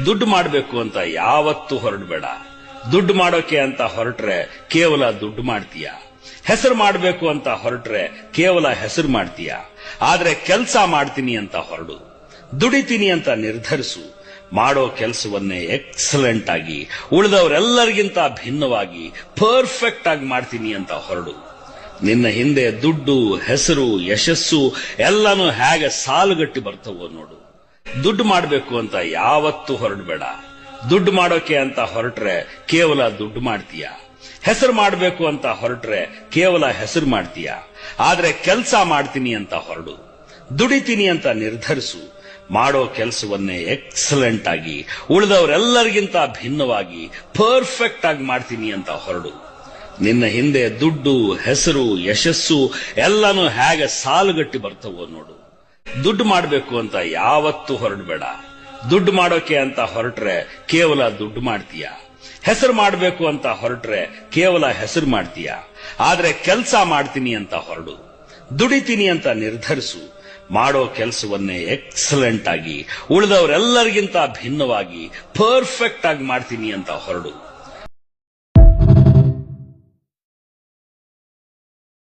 ದುಡ್ಡು ಮಾಡಬೇಕು ಅಂತ ಯಾವತ್ತೂ ಹೊರಡಬೇಡ. ದುಡ್ಡು ಮಾಡೋಕೆ ಅಂತ ಹೊರಟ್ರೆ ಕೇವಲ ದುಡ್ಡು ಮಾಡ್ತೀಯ. ಹೆಸರು ಮಾಡಬೇಕು ಅಂತ ಹೊರಟ್ರೆ ಕೇವಲ ಹೆಸರು ಮಾಡ್ತೀಯ. ಆದ್ರೆ ಕೆಲಸ ಮಾಡ್ತೀನಿ ಅಂತ ಹೊರಡು. ದುಡಿತೀನಿ ಅಂತ ನಿರ್ಧರಿಸು. ಮಾಡೋ ಕೆಲಸವನ್ನೇ ಎಕ್ಸಲೆಂಟ್ ಆಗಿ, ಉಳಿದವರೆಲ್ಲರಿಗಿಂತ ಭಿನ್ನವಾಗಿ, ಪರ್ಫೆಕ್ಟ್ ಆಗಿ ಮಾಡ್ತೀನಿ ಅಂತ ಹೊರಡು. ನಿನ್ನ ಹಿಂದೆ ದುಡ್ಡು, ಹೆಸರು, ಯಶಸ್ಸು ಎಲ್ಲಾನು ಹೇಗೆ ಸಾಲುಗಟ್ಟಿ ಬರ್ತವೋ ನೋಡು. ದುಡ್ಡು ಮಾಡಬೇಕು ಅಂತ ಯಾವತ್ತೂ ಹೊರಡಬೇಡ. ದುಡ್ಡು ಮಾಡೋಕೆ ಅಂತ ಹೊರಟ್ರೆ ಕೇವಲ ದುಡ್ಡು ಮಾಡ್ತೀಯ. ಹೆಸರು ಮಾಡಬೇಕು ಅಂತ ಹೊರಟ್ರೆ ಕೇವಲ ಹೆಸರು ಮಾಡ್ತೀಯ. ಆದ್ರೆ ಕೆಲಸ ಮಾಡ್ತೀನಿ ಅಂತ ಹೊರಡು. ದುಡಿತೀನಿ ಅಂತ ನಿರ್ಧರಿಸು. ಮಾಡೋ ಕೆಲಸವನ್ನೇ ಎಕ್ಸಲೆಂಟ್ ಆಗಿ, ಉಳಿದವರೆಲ್ಲರಿಗಿಂತ ಭಿನ್ನವಾಗಿ, ಪರ್ಫೆಕ್ಟ್ ಆಗಿ ಮಾಡ್ತೀನಿ ಅಂತ ಹೊರಡು. ನಿನ್ನ ಹಿಂದೆ ದುಡ್ಡು, ಹೆಸರು, ಯಶಸ್ಸು ಎಲ್ಲಾನು ಹೇಗೆ ಸಾಲುಗಟ್ಟಿ ಬರ್ತವೋ ನೋಡು. ದುಡ್ಡು ಮಾಡಬೇಕು ಅಂತ ಯಾವತ್ತೂ ಹೊರಡಬೇಡ. ದುಡ್ಡು ಮಾಡೋಕೆ ಅಂತ ಹೊರಟ್ರೆ ಕೇವಲ ದುಡ್ಡು ಮಾಡ್ತೀಯ. ಹೆಸರು ಮಾಡಬೇಕು ಅಂತ ಹೊರಟ್ರೆ ಕೇವಲ ಹೆಸರು ಮಾಡ್ತೀಯ. ಆದ್ರೆ ಕೆಲಸ ಮಾಡ್ತೀನಿ ಅಂತ ಹೊರಡು. ದುಡಿತೀನಿ ಅಂತ ನಿರ್ಧರಿಸು. ಮಾಡೋ ಕೆಲಸವನ್ನೇ ಎಕ್ಸಲೆಂಟ್ ಆಗಿ, ಉಳಿದವರೆಲ್ಲರಿಗಿಂತ ಭಿನ್ನವಾಗಿ, ಪರ್ಫೆಕ್ಟ್ ಆಗಿ ಮಾಡ್ತೀನಿ ಅಂತ ಹೊರಡು.